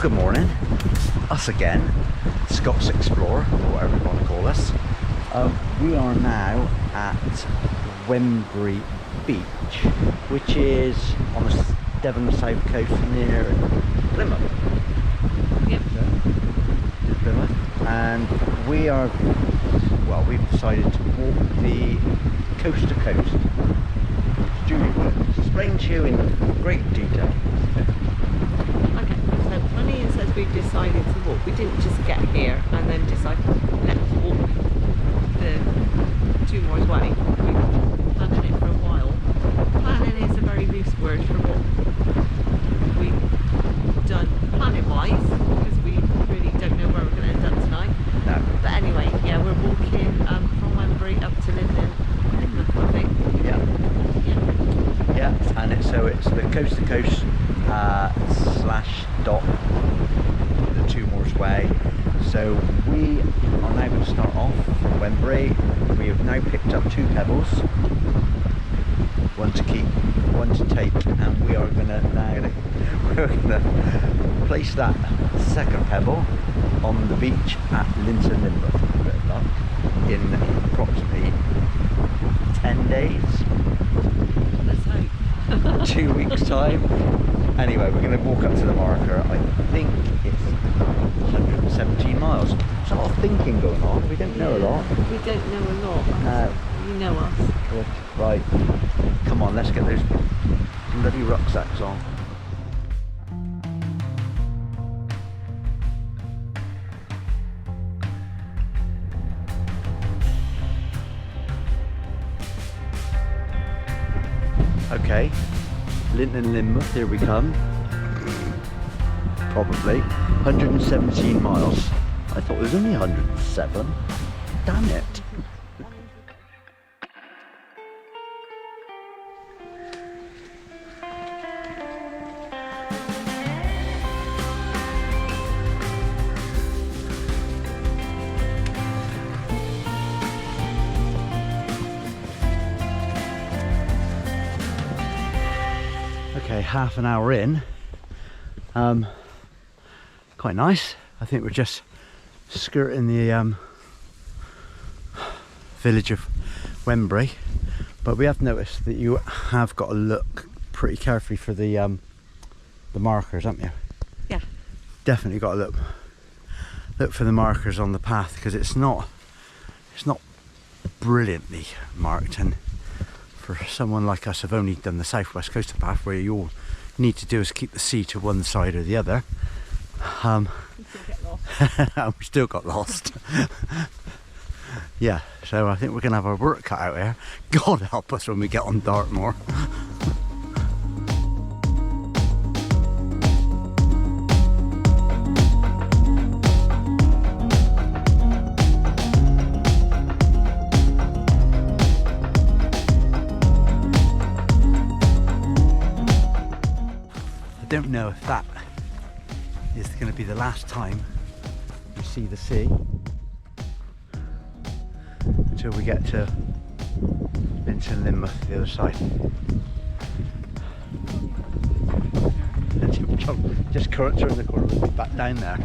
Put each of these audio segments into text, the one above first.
good morning. Us again, Scots Explorer, or whatever you want to call us. We are now at Wembury Beach, which is on the Devon south coast near Plymouth. Yep. Plymouth. And we are, well, we've decided to walk the coast to coast. Julie will explain to you in great detail. Okay, so when Ian says we've decided to walk, we didn't just get here and then decide, let's walk the Two Moors Way. We've been planning it for a while. Planning is a very loose word for what we've done planning wise, because we really don't know where we're going to end up tonight. No. But anyway, yeah, we're walking from Wembury up to Plymouth, I think. Yeah. Yeah, and it's the coast to coast slash dot the Two Moors Way. So we are now going to start off from Wembury. We have now picked up 2 pebbles, one to keep, one to take, and we are going to place that second pebble on the beach at Yealmpton, Limburg. A bit of luck, in approximately 10 days. Let's hope. 2 weeks time. Anyway, we're going to walk up to the marker. I think it's 117 miles. There's a lot of thinking going on. We don't know a lot. We don't know a lot. No. You know us. Good. Right. Come on, let's get those bloody rucksacks on. Okay, Yealmpton, Limburg, here we come. Probably 117 miles. I thought it was only 107. Damn it. Okay, half an hour in. Quite nice. I think we're just skirting the village of Wembury, but we have noticed that you have got to look pretty carefully for the markers, haven't you? Yeah. Definitely got to look for the markers on the path, because it's not brilliantly marked, and for someone like us who've only done the southwest coastal path, where you all need to do is keep the sea to one side or the other, we still got lost. Yeah, so I think we're gonna have our work cut out here. God help us when we get on Dartmoor. I don't know if that is going to be the last time we see the sea until we get to Yealmpton, Limburg, the other side. And just turn the corner, we'll be back down there.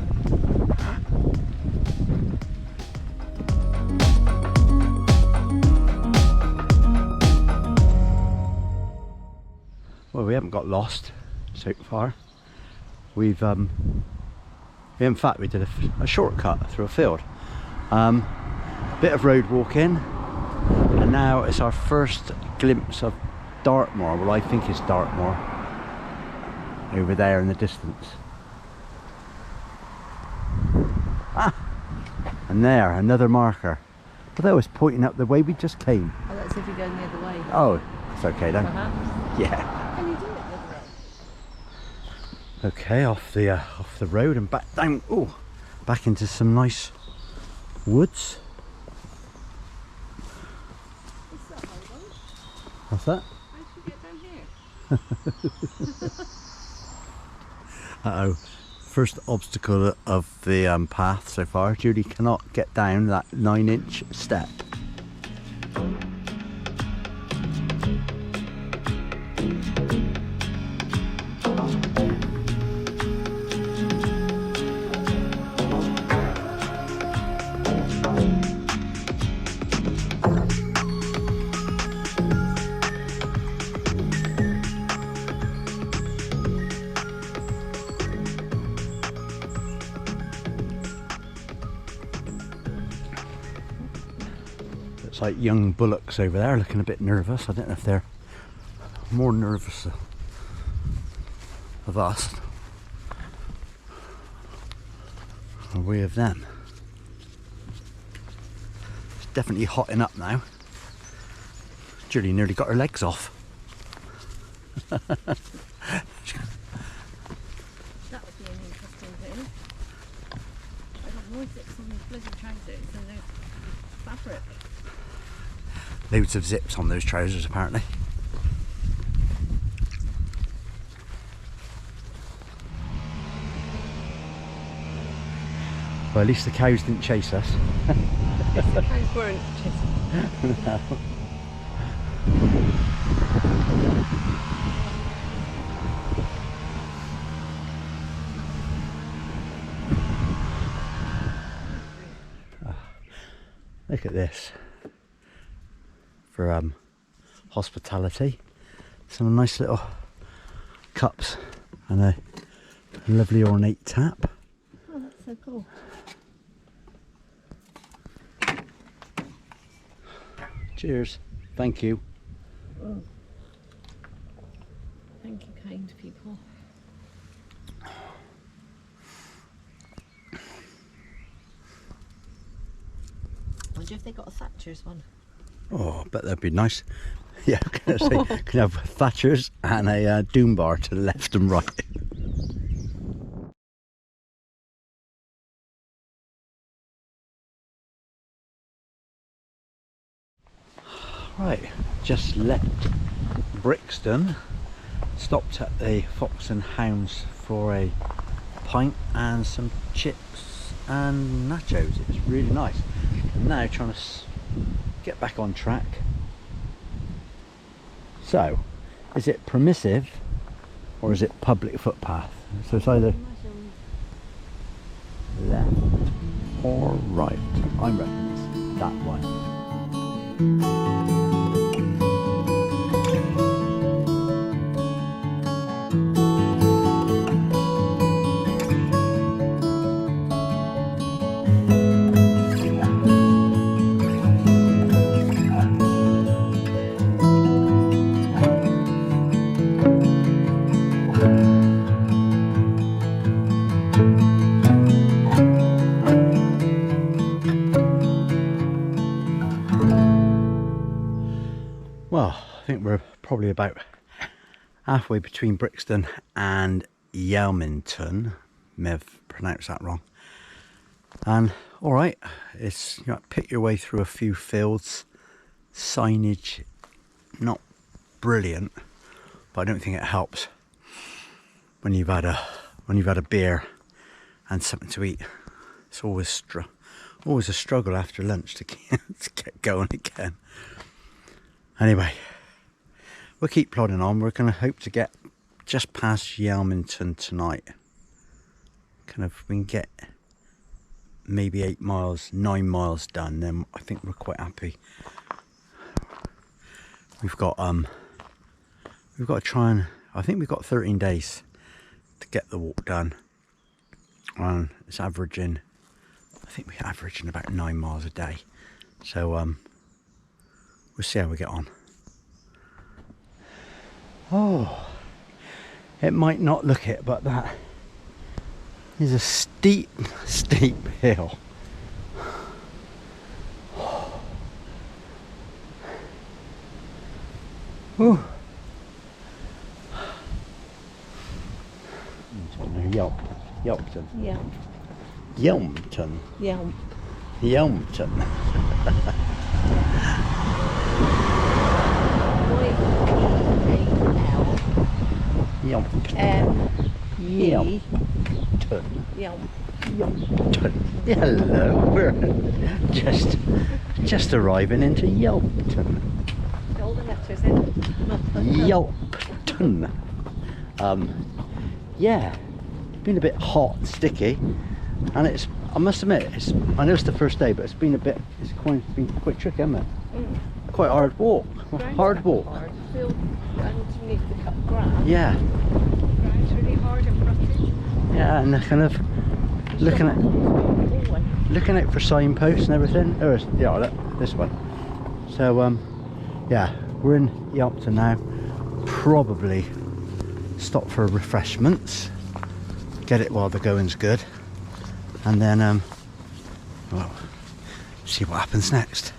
Well, we haven't got lost so far. We in fact we did a shortcut through a field, bit of road walking, and now it's our first glimpse of Dartmoor. Well, I think it's Dartmoor over there in the distance. And there, another marker, although it's pointing up the way we just came. Oh, let's see if we go the other way. Oh, it's okay then. Perhaps. Yeah. Can you do it the other way? Okay, off the road and back down. Oh, back into some nice woods. What's that? How should we get down here? Uh-oh. First obstacle of the path so far. Judy cannot get down that 9-inch step. Looks like young bullocks over there looking a bit nervous. I don't know if they're more nervous of us or we of them. It's definitely hotting up now. Julie nearly got her legs off. That would be an interesting thing. I got more zips on these bloody trousers than there's fabric. Loads of zips on those trousers apparently. Well, at least the cows didn't chase us. The cows weren't chasing. No. Look at this for hospitality. Some nice little cups and a lovely ornate tap. Oh, that's so cool. Cheers. Thank you. Oh. Thank you, kind people. I wonder if they got a Thatcher's one. Oh, I bet that'd be nice. Yeah, I was gonna say, can have Thatcher's and a Doom bar to the left and right. Right, just left Brixton, stopped at the Fox and Hounds for a pint and some chips and nachos. It was really nice. I'm now trying to get back on track. So, is it permissive or is it public footpath? So it's either left or right. I reckon it's that one. Well, I think we're probably about halfway between Brixton and Yealmpton. May have pronounced that wrong. And all right, it's, you know, pick your way through a few fields. Signage not brilliant, but I don't think it helps when you've had a beer and something to eat. It's always a struggle after lunch to get going again. Anyway, we'll keep plodding on. We're going to hope to get just past Yealmpton tonight. Kind of, we can get maybe 8 miles, 9 miles done, then I think we're quite happy. We've got to try and, I think we've got 13 days to get the walk done. And it's averaging, I think we're averaging about 9 miles a day. So we'll see how we get on. Oh, it might not look it, but that is a steep hill. Ooh. Yealmpton. Yeah. Yealmpton. Yeah. Yealmpton. Yealmpton. Yealmpton. Yealmpton. Hello, we're just arriving into Yealmpton. All the letters in. Yealmpton. Yeah, it's been a bit hot and sticky, and it's, I must admit, I know it's the first day, but it's been quite tricky, hasn't it? Mm. Quite a hard walk. Hard walk. Hard. Feel underneath the cut grass. Yeah. Ground's really hard and rutty. Yeah, and kind of looking out for signposts and everything. Oh, yeah, look, this one. So yeah, we're in Yealmpton now. Probably stop for refreshments, get it while the going's good, and then well, see what happens next.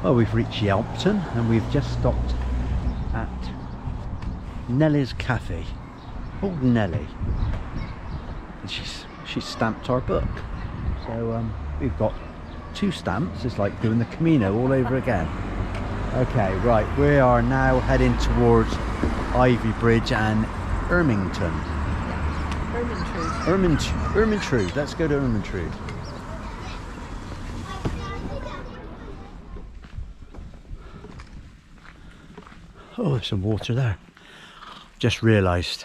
Well, we've reached Yealmpton and we've just stopped at Nellie's Cafe. Old Nellie. And she's stamped our book. So we've got 2 stamps. It's like doing the Camino all over again. Okay, right, we are now heading towards Ivybridge and Ermington. Ermintrude. Let's go to Ermintrude. Oh, there's some water there. Just realised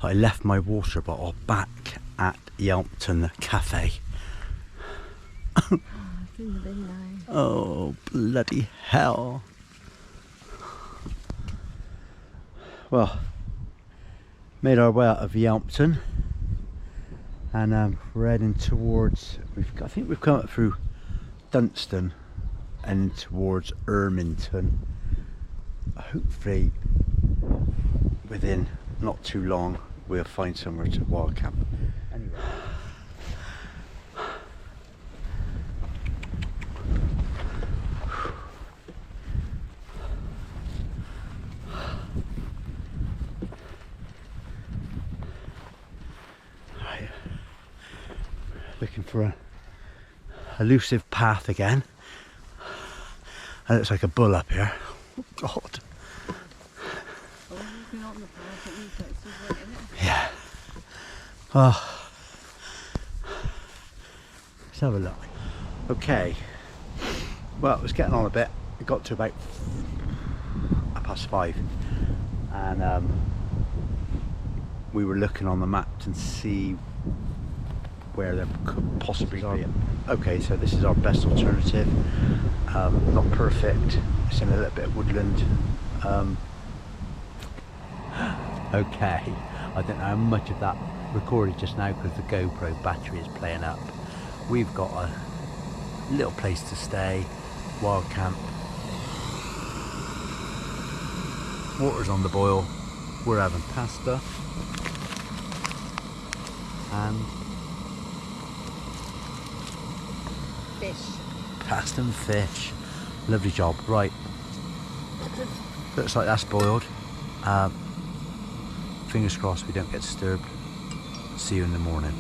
I left my water bottle back at Yealmpton Cafe. Oh, bloody hell. Well, made our way out of Yealmpton and we're heading towards, I think we've come up through Dunstan and towards Ermington. Hopefully within not too long we'll find somewhere to wild camp. Anyway. Right. Looking for a elusive path again. It looks like a bull up here. Oh God. Yeah. Oh. Let's have a look. Okay. Well, it was getting on a bit. It got to about 5:30, and we were looking on the map to see where there could possibly be. Okay, so this is our best alternative. Not perfect. It's in a little bit of woodland. Okay, I don't know how much of that recorded just now because the GoPro battery is playing up. We've got a little place to stay, wild camp. Water's on the boil. We're having pasta and fish. Pasta and fish. Lovely job. Right. Looks like that's boiled. Fingers crossed we don't get disturbed. See you in the morning.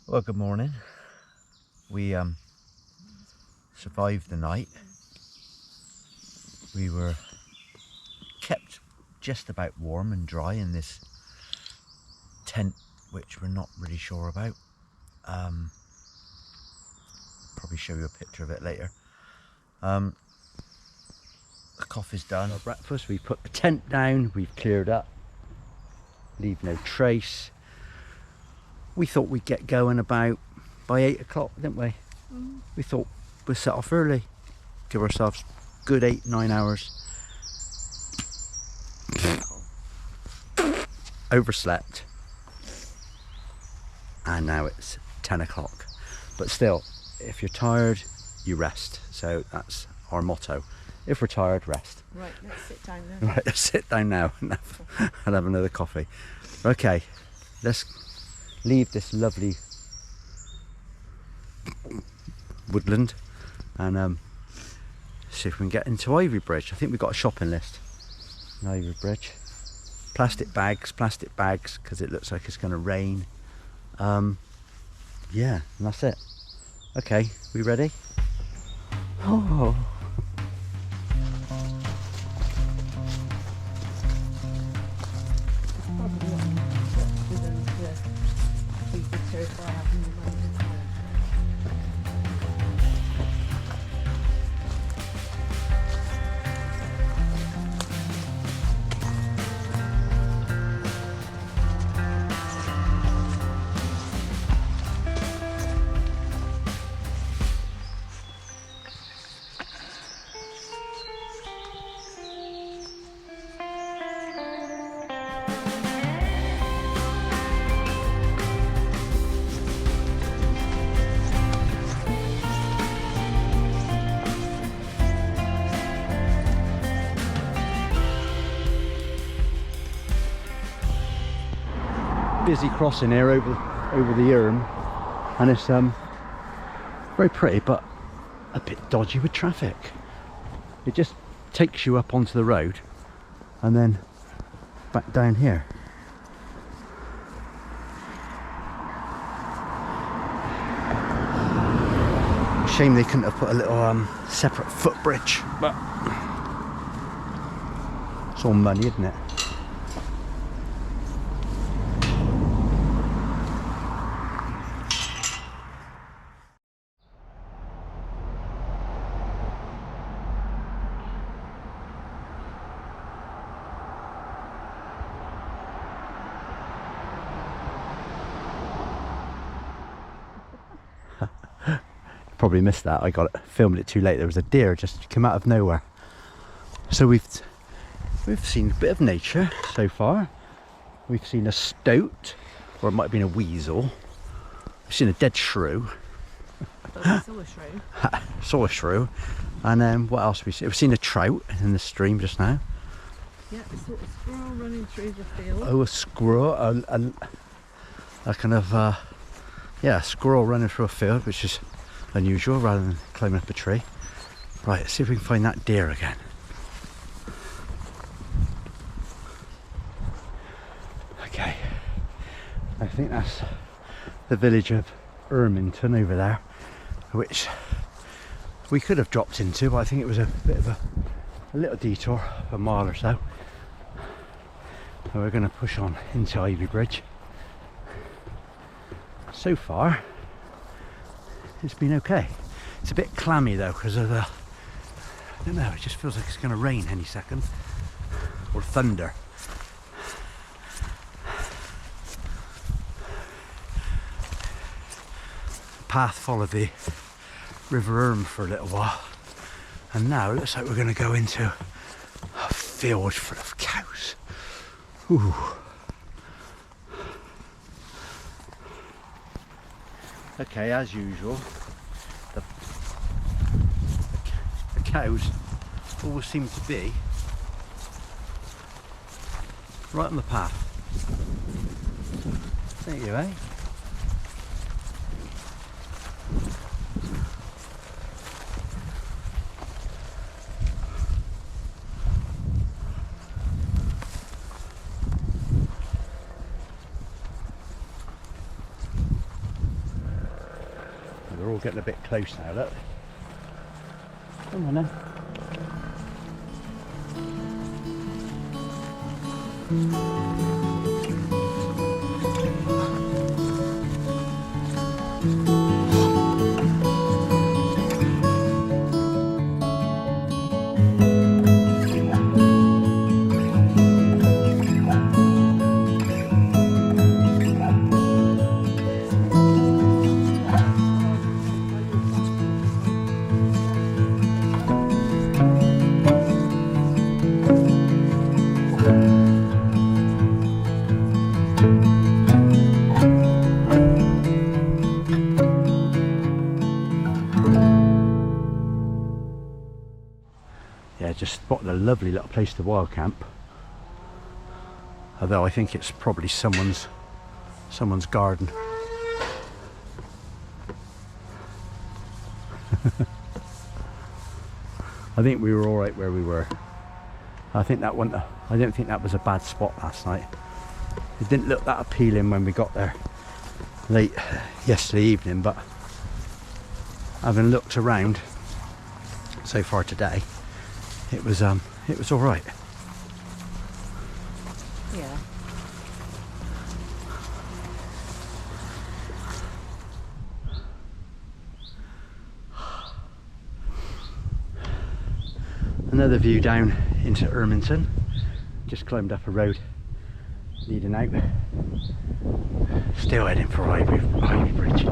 Well, good morning. We survived the night. We were kept just about warm and dry in this tent, which we're not really sure about. Probably show you a picture of it later. The coffee's done. Our breakfast, we put the tent down, we've cleared up, leave no trace. We thought we'd get going about by 8 o'clock, didn't we? We thought we'd set off early, give ourselves good 8-9 hours. Overslept, and now it's 10 o'clock. But still, if you're tired, you rest. So that's our motto. If we're tired, rest. Right, let's sit down now. Right, let's sit down now and have another coffee. Okay, let's leave this lovely woodland and see if we can get into Ivybridge. I think we've got a shopping list in Ivybridge. Plastic bags, because it looks like it's going to rain. Yeah, and that's it. Okay, we ready? Oh. Busy crossing here over the Yealmpton, and it's very pretty but a bit dodgy with traffic. It just takes you up onto the road and then back down here. Shame they couldn't have put a little separate footbridge, but it's all money, isn't it? Probably missed that. I filmed it too late. There was a deer just come out of nowhere. So we've seen a bit of nature so far. We've seen a stoat, or it might have been a weasel. We've seen a dead shrew. I saw a shrew. Saw a shrew. And then what else have we seen? We've seen a trout in the stream just now. Yeah, we saw a squirrel running through the field. Oh, a squirrel. A kind of yeah, a squirrel running through a field, which is unusual, rather than climbing up a tree. Right, let's see if we can find that deer again. Okay, I think that's the village of Yealmpton over there, which we could have dropped into, but I think it was a bit of a little detour, a mile or so. So we're going to push on into Ivybridge. So far it's been okay. It's a bit clammy though because of the, I don't know, it just feels like it's going to rain any second, or thunder. The path followed the River Yealmpton for a little while, and now it looks like we're going to go into a field full of cows. Ooh. Okay, as usual, the cows always seem to be right on the path. There you go, eh? They're all getting a bit close now, look. Come on then. Yeah, just spotted a lovely little place to wild camp. Although I think it's probably someone's garden. I think we were all right where we were. I think that one. I don't think that was a bad spot last night. It didn't look that appealing when we got there late yesterday evening, but having looked around so far today, it was all right. Yeah. Another view down into Yealmpton. Just climbed up a road leading out. Still heading for Ivybridge.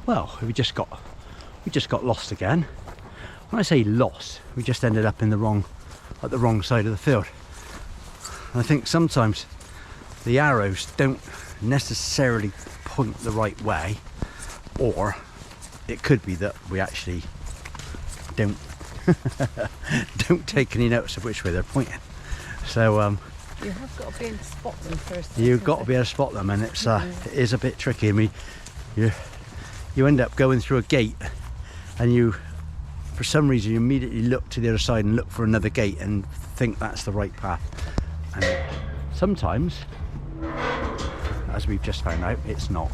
Well, we just got lost again. When I say lost, we just ended up at the wrong side of the field. I think sometimes the arrows don't necessarily point the right way, or it could be that we actually don't take any notice of which way they're pointing. So you have got to be able to spot them first. you've got to be able to spot them, and it is a bit tricky. I mean, you end up going through a gate, and you, for some reason, you immediately look to the other side and look for another gate and think that's the right path. And sometimes, as we've just found out, it's not.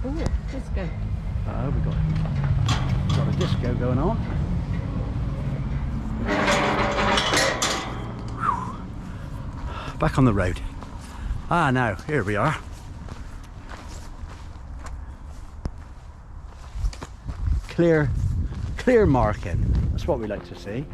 Oh, disco. We got a disco going on. Back on the road. Now here we are. Clear marking. That's what we like to see.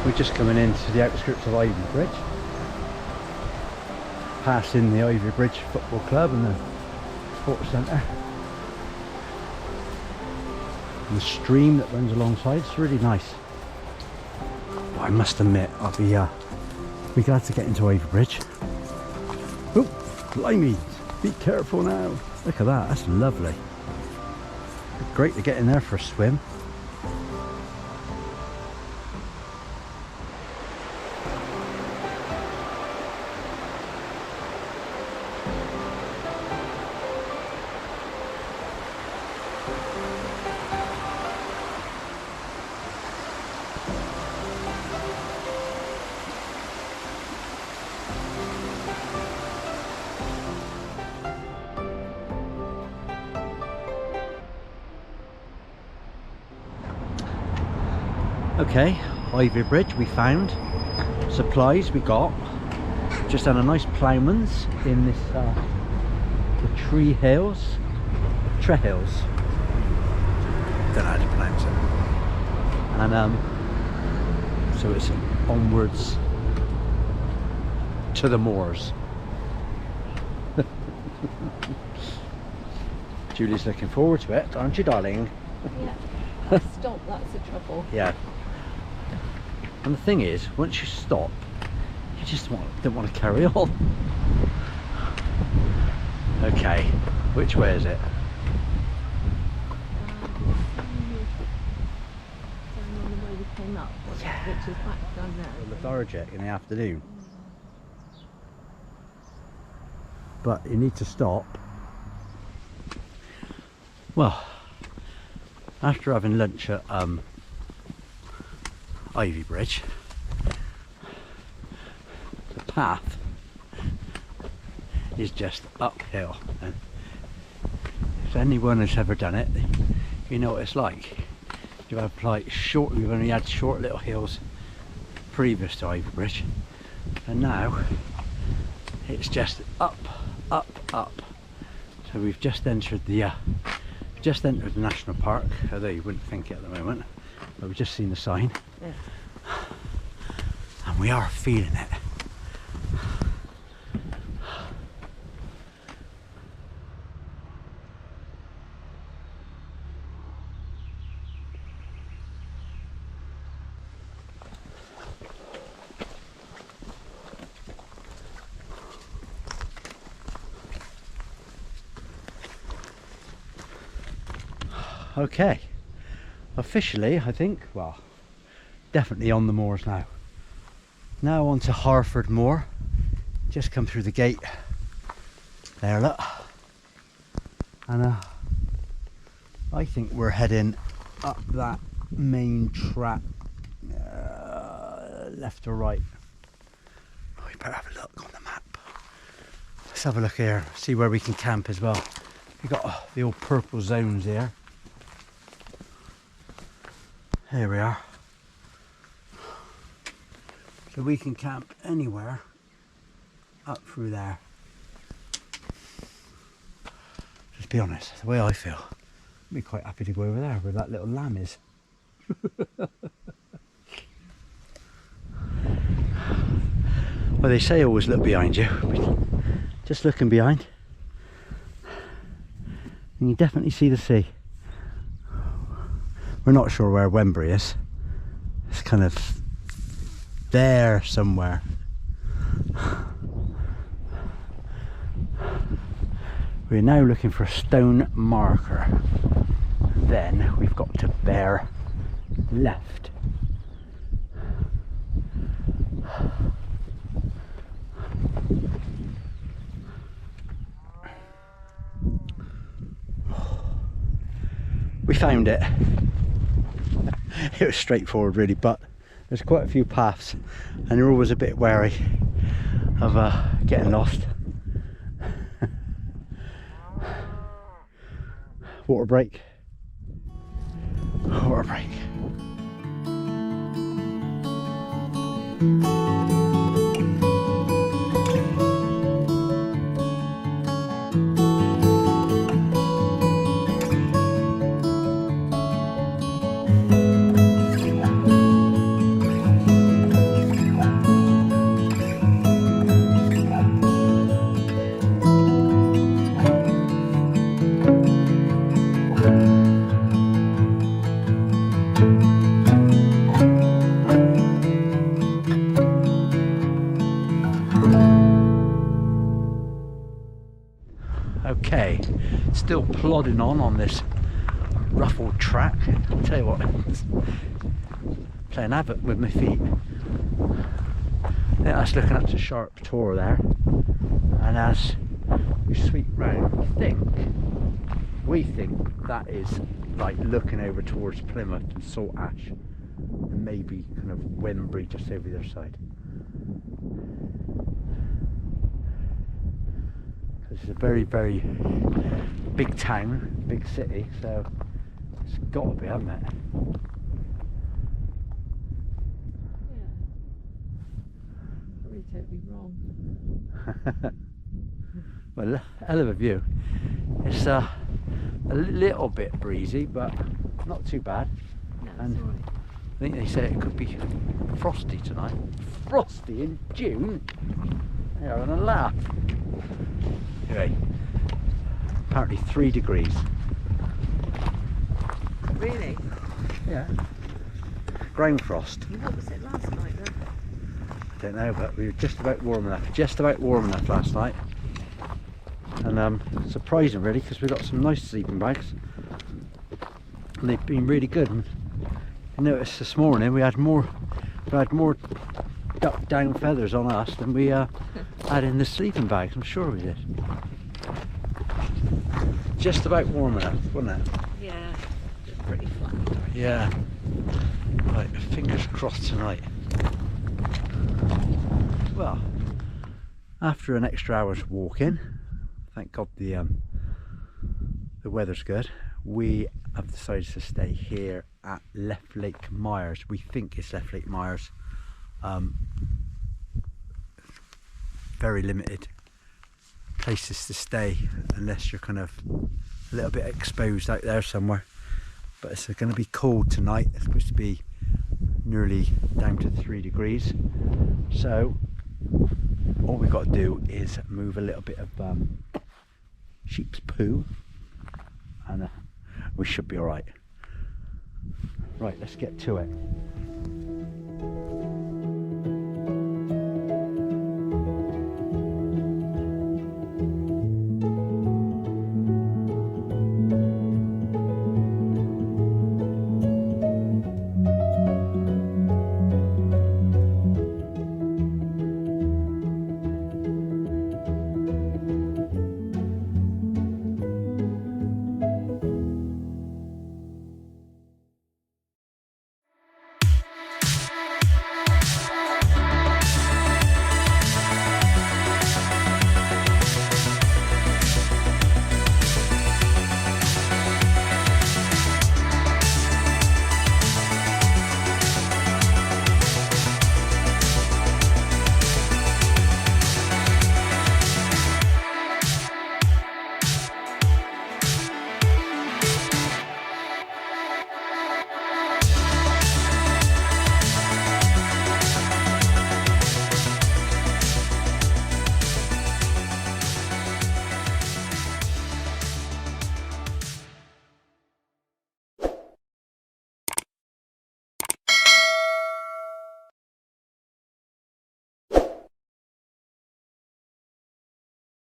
We're just coming into the outskirts of Ivybridge, passing the Ivybridge Football Club and the Sports Centre, and the stream that runs alongside. It's really nice. But I must admit, I'll be glad to get into Ivybridge. Oh, blimey! Be careful now. Look at that. That's lovely. Great to get in there for a swim. Okay, Ivybridge we found. Supplies we got. Just had a nice ploughman's in this the Tree Hills. Don't know how to pronounce it. And so it's onwards to the moors. Julie's looking forward to it, aren't you, darling? Yeah. Stop, that's the trouble. Yeah. And the thing is, once you stop, you just don't want to carry on. Okay, which way is it? Down on the way we came up, Yeah. which is back down there. Lethargic in the afternoon. But you need to stop. Well, after having lunch at Ivybridge, the path is just uphill, and if anyone has ever done it, you know what it's like. You have like we've only had short little hills previous to Ivybridge, and now it's just up, up, up. So we've just entered the national park, although you wouldn't think it at the moment, but we've just seen the sign. Yeah. And we are feeling it. Okay, officially I think, well, definitely on the moors now. Now on to Harford Moor. Just come through the gate there, look. And I think we're heading up that main track, left or right. Oh, we better have a look on the map. Let's have a look here, see where we can camp as well. We've got the old purple zones here. Here we are. So we can camp anywhere up through there. Just be honest, the way I feel, I'd be quite happy to go over there where that little lamb is. Well, they say always look behind you. Just looking behind, and you definitely see the sea. We're not sure where Wembury is. It's kind of there somewhere. We're now looking for a stone marker. Then we've got to bear left. We found it. It was straightforward really, but there's quite a few paths and you're always a bit wary of getting lost. Water break. Water break. Okay, still plodding on this ruffled track. I'll tell you what, it's playing havoc with my feet. Yeah, that's looking up to Sharp Tor there, and as we sweep round, we think that is like looking over towards Plymouth and Salt Ash, and maybe kind of Wembury just over the other side. It's a very, very big town, big city, so it's got to be, hasn't it? Yeah. Probably totally wrong. Well, hell of a view. It's a little bit breezy, but not too bad. No, And it's all right. I think they say it could be frosty tonight. Frosty in June? They're having a laugh. Anyway, apparently 3 degrees. Really? Yeah. Ground frost. What was it last night then? I don't know, but we were just about warm enough last night. And surprising really, because we got some nice sleeping bags. And they've been really good. And I noticed this morning we had more duck down feathers on us than we had in the sleeping bags. I'm sure we did. Just about warm enough, wasn't it? Yeah, just pretty flat. Yeah. Right, fingers crossed tonight. Well, after an extra hour's walking, thank God the weather's good, we have decided to stay here at Left Lake Myers. We think it's Left Lake Myers. Very limited places to stay unless you're kind of a little bit exposed out there somewhere. But it's going to be cold tonight. It's supposed to be nearly down to 3 degrees. So all we've got to do is move a little bit of sheep's poo and we should be all right. Right, let's get to it.